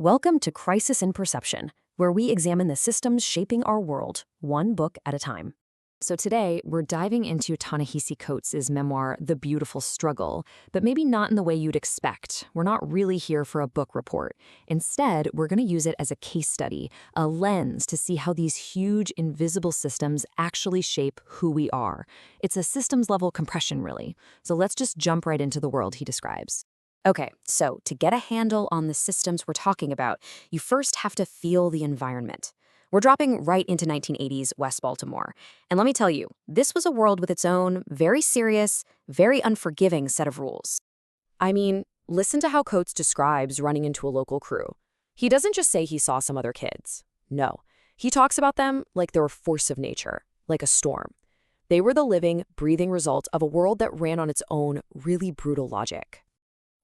Welcome to Crisis in Perception, where we examine the systems shaping our world, one book at a time. So today, we're diving into Ta-Nehisi Coates' memoir, The Beautiful Struggle, but maybe not in the way you'd expect. We're not really here for a book report. Instead, we're going to use it as a case study, a lens to see how these huge, invisible systems actually shape who we are. It's a systems-level compression, really. So let's just jump right into the world he describes. Okay, so to get a handle on the systems we're talking about, you first have to feel the environment. We're dropping right into 1980s West Baltimore. And let me tell you, this was a world with its own very serious, very unforgiving set of rules. I mean, listen to how Coates describes running into a local crew. He doesn't just say he saw some other kids. No, he talks about them like they're a force of nature, like a storm. They were the living, breathing result of a world that ran on its own really brutal logic.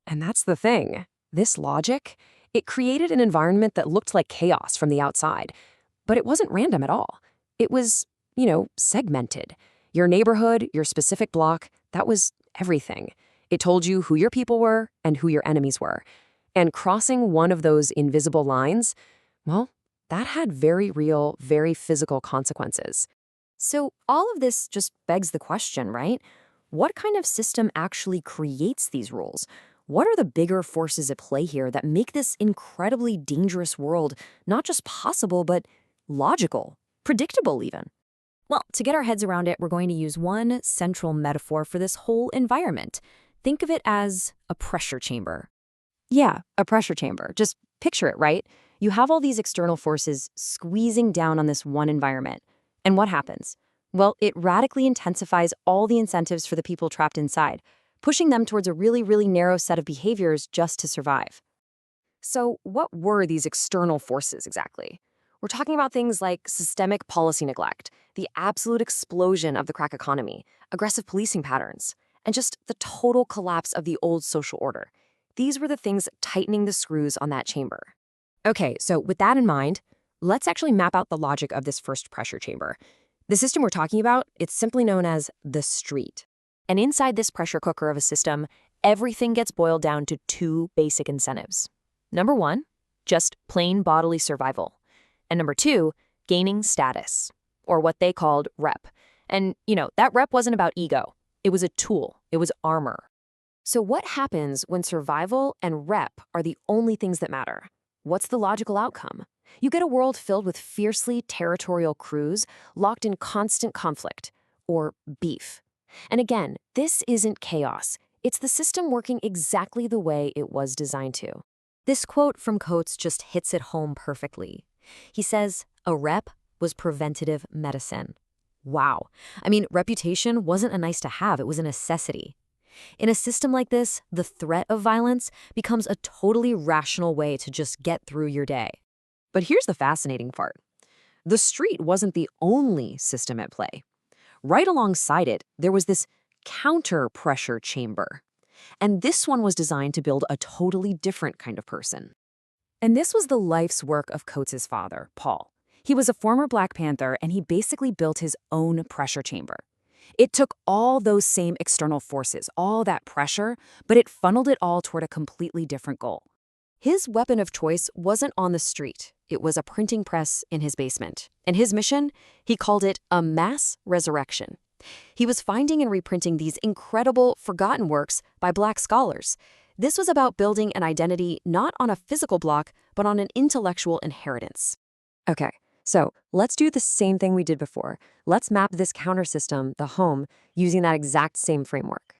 And that's the thing. This logic, it created an environment that looked like chaos from the outside. But it wasn't random at all. It was, segmented. Your neighborhood, your specific block, that was everything. It told you who your people were and who your enemies were. And crossing one of those invisible lines, well, that had very real, very physical consequences. So all of this just begs the question, right? What kind of system actually creates these rules? What are the bigger forces at play here that make this incredibly dangerous world not just possible, but logical, predictable even? Well, to get our heads around it, we're going to use one central metaphor for this whole environment. Think of it as a pressure chamber. Yeah, a pressure chamber. Just picture it, right? You have all these external forces squeezing down on this one environment. And what happens? Well, it radically intensifies all the incentives for the people trapped inside, pushing them towards a really, really narrow set of behaviors just to survive. So what were these external forces exactly? We're talking about things like systemic policy neglect, the absolute explosion of the crack economy, aggressive policing patterns, and just the total collapse of the old social order. These were the things tightening the screws on that chamber. Okay, so with that in mind, let's actually map out the logic of this first pressure chamber. The system we're talking about, it's simply known as the street. And inside this pressure cooker of a system, everything gets boiled down to two basic incentives. Number one, just plain bodily survival. And number two, gaining status, or what they called rep. And, that rep wasn't about ego. It was a tool. It was armor. So what happens when survival and rep are the only things that matter? What's the logical outcome? You get a world filled with fiercely territorial crews locked in constant conflict, or beef. And again, this isn't chaos. It's the system working exactly the way it was designed to. This quote from Coates just hits it home perfectly. He says, a rep was preventative medicine. Wow. I mean, reputation wasn't a nice to have, it was a necessity. In a system like this, the threat of violence becomes a totally rational way to just get through your day. But here's the fascinating part. The street wasn't the only system at play. Right alongside it, there was this counter-pressure chamber. And this one was designed to build a totally different kind of person. And this was the life's work of Coates' father, Paul. He was a former Black Panther, and he basically built his own pressure chamber. It took all those same external forces, all that pressure, but it funneled it all toward a completely different goal. His weapon of choice wasn't on the street. It was a printing press in his basement. And his mission? He called it a mass resurrection. He was finding and reprinting these incredible, forgotten works by Black scholars. This was about building an identity not on a physical block, but on an intellectual inheritance. Okay, so let's do the same thing we did before. Let's map this counter system, the home, using that exact same framework.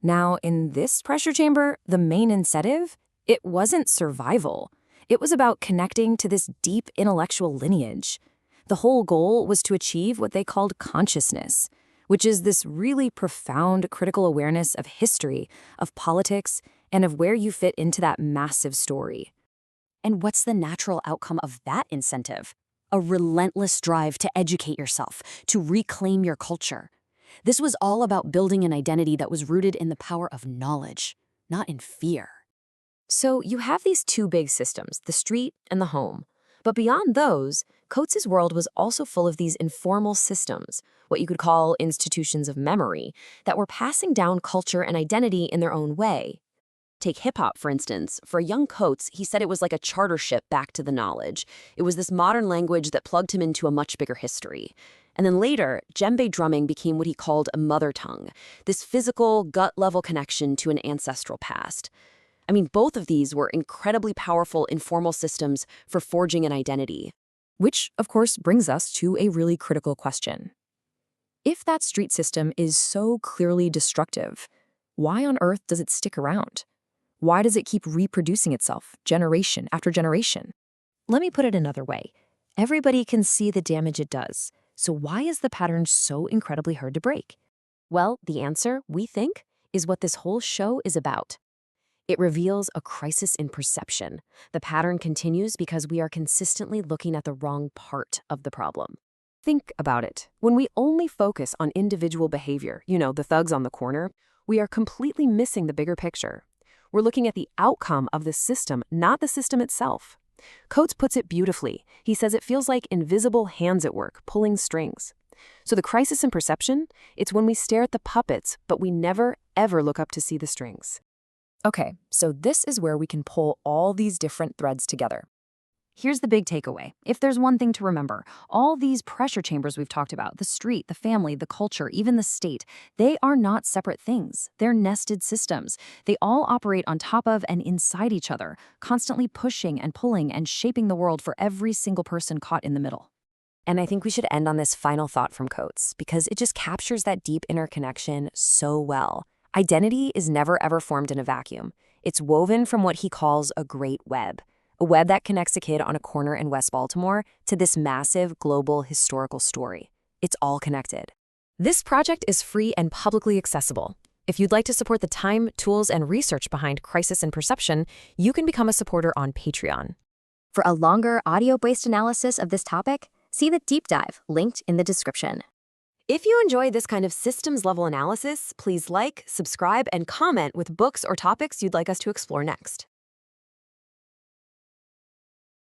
Now, in this pressure chamber, the main incentive? It wasn't survival. It was about connecting to this deep intellectual lineage. The whole goal was to achieve what they called consciousness, which is this really profound critical awareness of history, of politics, and of where you fit into that massive story. And what's the natural outcome of that incentive? A relentless drive to educate yourself, to reclaim your culture. This was all about building an identity that was rooted in the power of knowledge, not in fear. So you have these two big systems, the street and the home. But beyond those, Coates' world was also full of these informal systems, what you could call institutions of memory, that were passing down culture and identity in their own way. Take hip-hop, for instance. For young Coates, he said it was like a charter ship back to the knowledge. It was this modern language that plugged him into a much bigger history. And then later, djembe drumming became what he called a mother tongue, this physical, gut-level connection to an ancestral past. I mean, both of these were incredibly powerful informal systems for forging an identity. Which, of course, brings us to a really critical question. If that street system is so clearly destructive, why on earth does it stick around? Why does it keep reproducing itself, generation after generation? Let me put it another way. Everybody can see the damage it does, so why is the pattern so incredibly hard to break? Well, the answer, we think, is what this whole show is about. It reveals a crisis in perception. The pattern continues because we are consistently looking at the wrong part of the problem. Think about it. When we only focus on individual behavior, the thugs on the corner, we are completely missing the bigger picture. We're looking at the outcome of the system, not the system itself. Coates puts it beautifully. He says it feels like invisible hands at work, pulling strings. So the crisis in perception, it's when we stare at the puppets, but we never, ever look up to see the strings. Okay, so this is where we can pull all these different threads together. Here's the big takeaway. If there's one thing to remember, all these pressure chambers we've talked about, the street, the family, the culture, even the state, they are not separate things. They're nested systems. They all operate on top of and inside each other, constantly pushing and pulling and shaping the world for every single person caught in the middle. And I think we should end on this final thought from Coates, because it just captures that deep interconnection so well. Identity is never ever formed in a vacuum. It's woven from what he calls a great web. A web that connects a kid on a corner in West Baltimore to this massive global historical story. It's all connected. This project is free and publicly accessible. If you'd like to support the time, tools, and research behind Crisis in Perception, you can become a supporter on Patreon. For a longer audio-based analysis of this topic, see the deep dive linked in the description. If you enjoy this kind of systems-level analysis, please like, subscribe, and comment with books or topics you'd like us to explore next.